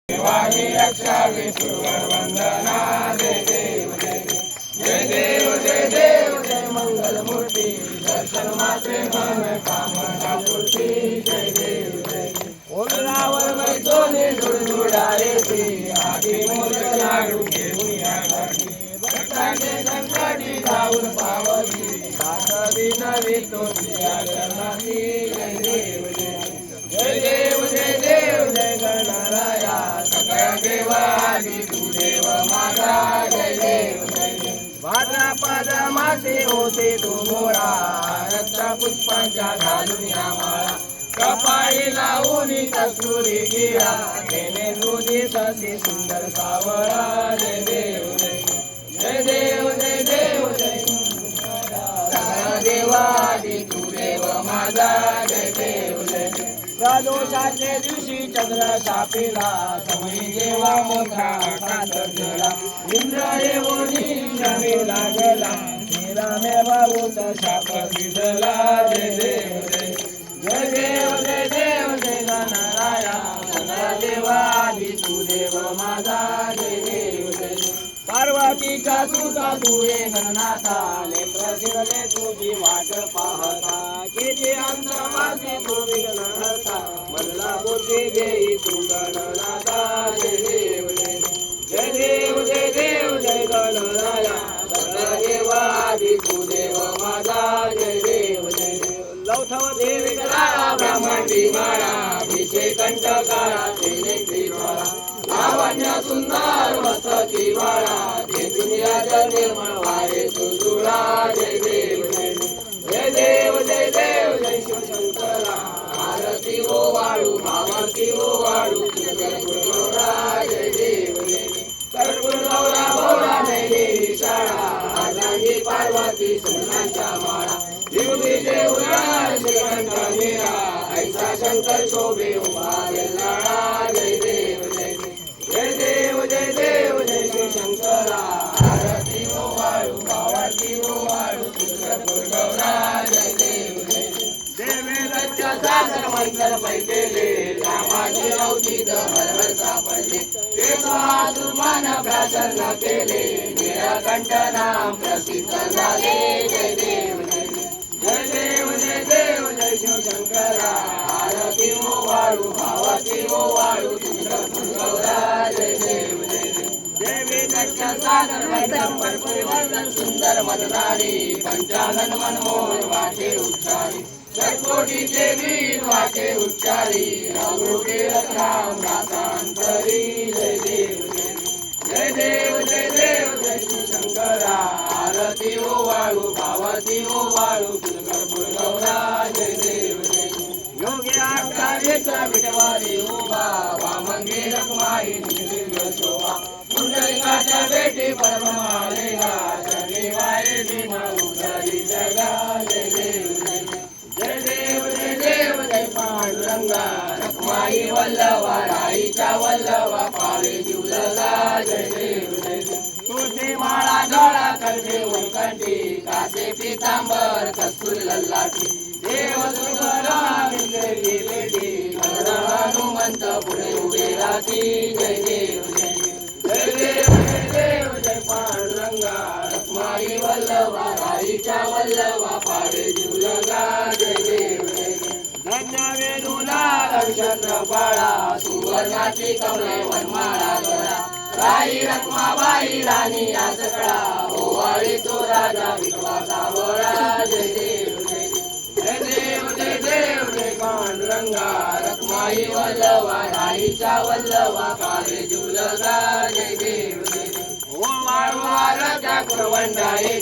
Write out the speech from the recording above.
देवानी रक्षावे सुरवर वंदना जय देव जय जय देव जय देव जय मंगल मूर्ती दर्शन मात्रे मन कामना पूर्ती जय देव जय ओलावर वैतोने जुडजुडारे ती आदि मोदक लाडू घेऊन या घरी भक्तांचे संकटी धावून पावती दास विनवी तोची आचरणाती जय देव जय देव जय देव जय गणराया सकळ देवादी तू देव माझा जय देव जय भाद्रपद मासे होते तू मोरा रक्त पुष्पांच्या घालून या माळा कपाळी लावून कस्तुरी गिरा तेने तुझी ससी सुंदर सावळा जय देव जय देव जय देव जय सकळ देवादी तू देव माझा जय देव जय प्रदोषाचे दिवशी चंद्र सापेला समयी जेव्हा मोठा आकाश गेला इंद्र येऊनी नवे लागला श्रीरामे भाऊत शाप भिजला जय देव जय देव जय देव जय गणराया सगळा देवादी तू देव माझा जय देव जय पार्वतीचा सुता तुळे गणनाथा नेत्र शिरले तुझी वाट पाहता किती अंत माझी तू विघ्नहर्ता मला बुद्धी देई तू गणनाथा जय देव जय देव जय देव जय गणराया सगळा देवादी तू देव माझा जय देव जय लौथव देवी करा ब्राह्मणी माळा विषय कंठ काळा तेने माळा लावण्य सुंदर मस्तकी बाळा ते दुनियाच्या निर्मळ वारे तुझुळा जय देव जय देव जय देव जय शिवशंकरा आरती हो वाळू भावाती हो वाळू गौरा जय देव कर्पूर गौरा गौरा नैली शाळा आजांगी पार्वती सोनाच्या माळा जीवली देवळा श्रीकंठ मीरा ऐसा शंकर शोभे उभा लाळा जय देव जय देव जय देव जय शिवशंकरा आरती हो वाळू भावाती हो वाळू कर्पूर गौरा जय देव देवेंद्रच्या सागर मंत्र पैकेले रामाचे अवतीत हरहर सापडले ते सुमान प्रसन्न केले निळकंठ नाम प्रसिद्ध झाले जय देव जय देव जय देव जय शिवशंकरा आरती हो वाळू भावाती हो वाळू कर्पूर गौरा जय देव देवी दक्षा सागर वैदंबर परिवर्तन सुंदर मदनारी पंचानन मनमोहन वाटे उच्चारी षटकोटीचे वीर वाटे उच्चारी अवृते राम रासांतरी जय देव जय देव जय देव जय शिवशंकरा आरती हो वाळू भावाती हो वाळू कर्पूर गौरा जय देव योगी आकारेचा विटवारी उभा वामंगी रखमाई दिव्य शोभा पुंडलिकाच्या बेटी परमालेला शनिवारी दिन उतरी जगा जय देव जय देव जय देव जय पांडुरंगा रखमाई वल्लवा राईच्या वल्लवा पावे जीवलगा जय देव तुझी माळा गळा करते उलकंठी कासे पितांबर कस्तूर लल्लाठी देव सुंदरा विंदगी बेटी हनुमंत पुढे उभे राहती जय देव जय देव जय देव जय पांडुरंगा रखमाई वल्लवा राईच्या वल्लवा पावे जीवलगा जय देव धन्य वेदुला रविचंद्र बाळा सुवर्णाची कमळे वनमाळा गळा राई रखमाबाई राणी या सकळा ओवाळी तो राजा विठवा सावळा जय देव जय देव जय देव जय पांडुरंगा रखमाई वल्लवा राईच्या वल्लवा पावे जीवलगा जय देव ओ वाळू वारच्या कुरवंडा येती